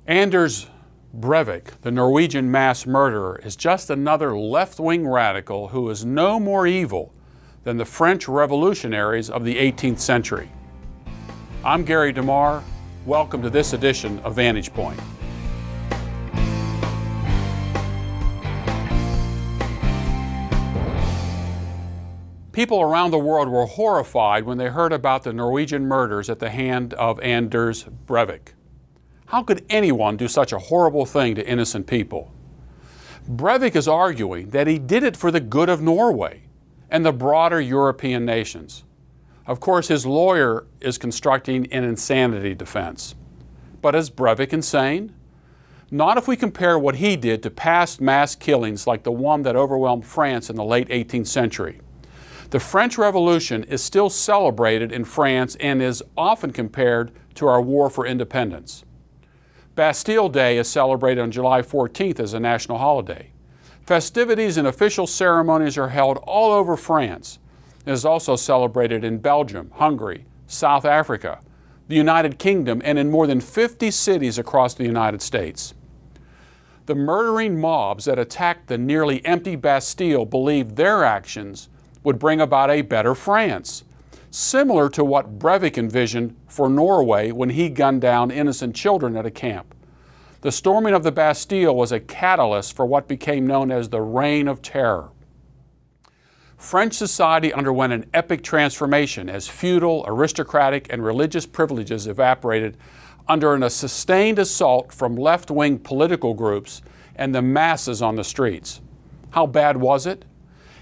Anders Breivik, the Norwegian mass murderer, is just another left-wing radical who is no more evil than the French revolutionaries of the 18th century. I'm Gary DeMar. Welcome to this edition of Vantage Point. People around the world were horrified when they heard about the Norwegian murders at the hand of Anders Breivik. How could anyone do such a horrible thing to innocent people? Breivik is arguing that he did it for the good of Norway and the broader European nations. Of course, his lawyer is constructing an insanity defense. But is Breivik insane? Not if we compare what he did to past mass killings like the one that overwhelmed France in the late 18th century. The French Revolution is still celebrated in France and is often compared to our war for independence. Bastille Day is celebrated on July 14th as a national holiday. Festivities and official ceremonies are held all over France. It is also celebrated in Belgium, Hungary, South Africa, the United Kingdom, and in more than 50 cities across the United States. The murdering mobs that attacked the nearly empty Bastille believed their actions would bring about a better France, similar to what Breivik envisioned for Norway when he gunned down innocent children at a camp. The storming of the Bastille was a catalyst for what became known as the Reign of Terror. French society underwent an epic transformation as feudal, aristocratic, and religious privileges evaporated under a sustained assault from left-wing political groups and the masses on the streets. How bad was it?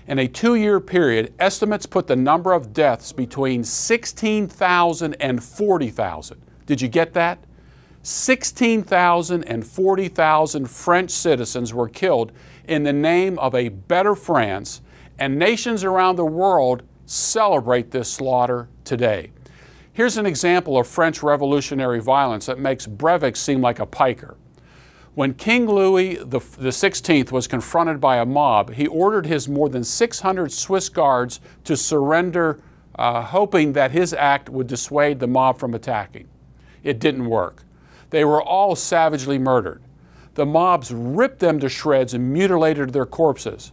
In a 2-year period, estimates put the number of deaths between 16,000 and 40,000. Did you get that? 16,000 and 40,000 French citizens were killed in the name of a better France, and nations around the world celebrate this slaughter today. Here's an example of French revolutionary violence that makes Breivik seem like a piker. When King Louis XVI was confronted by a mob, he ordered his more than 600 Swiss guards to surrender, hoping that his act would dissuade the mob from attacking. It didn't work. They were all savagely murdered. The mobs ripped them to shreds and mutilated their corpses.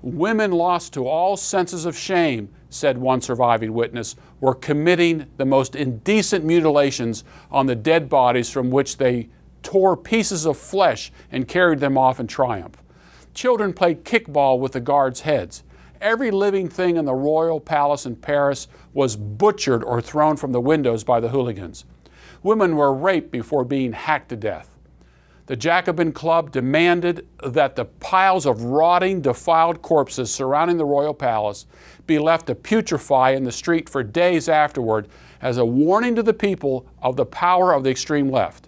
Women lost to all senses of shame, said one surviving witness, were committing the most indecent mutilations on the dead bodies from which they tore pieces of flesh and carried them off in triumph. Children played kickball with the guards' heads. Every living thing in the royal palace in Paris was butchered or thrown from the windows by the hooligans. Women were raped before being hacked to death. The Jacobin Club demanded that the piles of rotting, defiled corpses surrounding the royal palace be left to putrefy in the street for days afterward as a warning to the people of the power of the extreme left.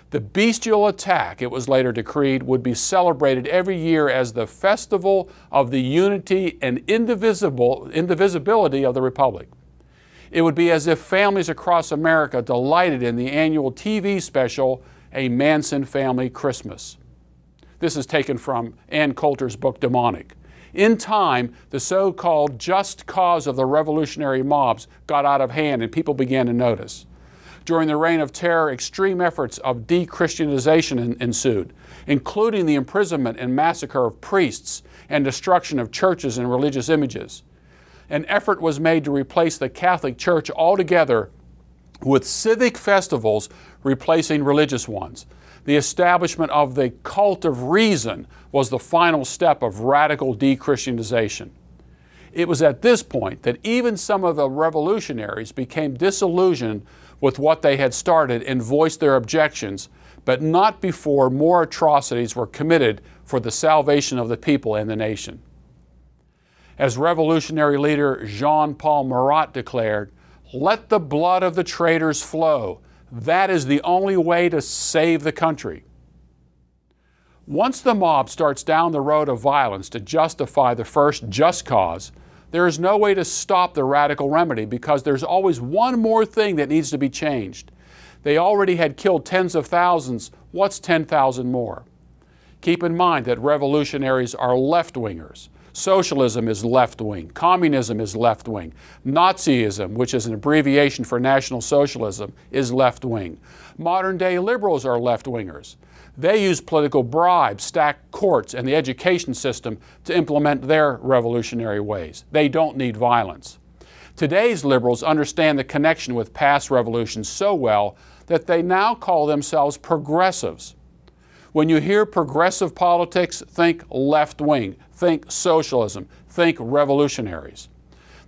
The bestial attack, it was later decreed, would be celebrated every year as the festival of the unity and indivisibility of the Republic. It would be as if families across America delighted in the annual TV special, A Manson Family Christmas. This is taken from Ann Coulter's book, Demonic. In time, the so-called just cause of the revolutionary mobs got out of hand and people began to notice. During the Reign of Terror, extreme efforts of Dechristianization ensued, including the imprisonment and massacre of priests and destruction of churches and religious images. An effort was made to replace the Catholic Church altogether with civic festivals replacing religious ones. The establishment of the cult of reason was the final step of radical Dechristianization. It was at this point that even some of the revolutionaries became disillusioned with what they had started and voiced their objections, but not before more atrocities were committed for the salvation of the people and the nation. As revolutionary leader Jean-Paul Marat declared, "Let the blood of the traitors flow. That is the only way to save the country." Once the mob starts down the road of violence to justify the first just cause, there is no way to stop the radical remedy because there's always one more thing that needs to be changed. They already had killed tens of thousands. What's 10,000 more? Keep in mind that revolutionaries are left-wingers, Socialism is left-wing. Communism is left-wing. Nazism, which is an abbreviation for National Socialism, is left-wing. Modern-day liberals are left-wingers. They use political bribes, stacked courts, and the education system to implement their revolutionary ways. They don't need violence. Today's liberals understand the connection with past revolutions so well that they now call themselves progressives. When you hear progressive politics, think left-wing, think socialism, think revolutionaries.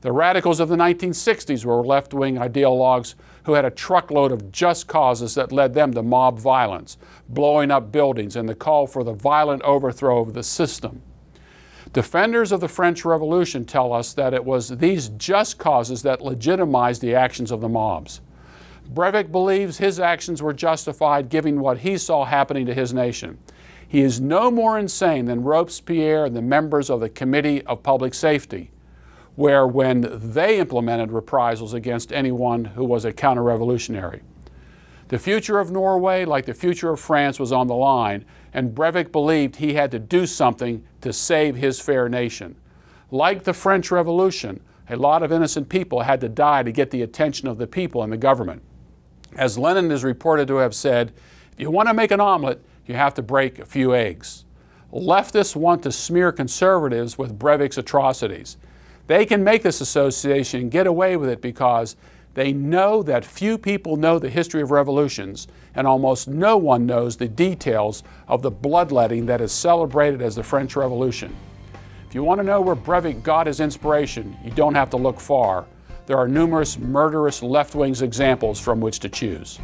The radicals of the 1960s were left-wing ideologues who had a truckload of just causes that led them to mob violence, blowing up buildings, and the call for the violent overthrow of the system. Defenders of the French Revolution tell us that it was these just causes that legitimized the actions of the mobs. Breivik believes his actions were justified given what he saw happening to his nation. He is no more insane than Robespierre and the members of the Committee of Public Safety, where when they implemented reprisals against anyone who was a counter-revolutionary. The future of Norway, like the future of France, was on the line, and Breivik believed he had to do something to save his fair nation. Like the French Revolution, a lot of innocent people had to die to get the attention of the people and the government. As Lenin is reported to have said, if you want to make an omelet, you have to break a few eggs. Leftists want to smear conservatives with Breivik's atrocities. They can make this association and get away with it because they know that few people know the history of revolutions, and almost no one knows the details of the bloodletting that is celebrated as the French Revolution. If you want to know where Breivik got his inspiration, you don't have to look far. There are numerous murderous left-wing examples from which to choose.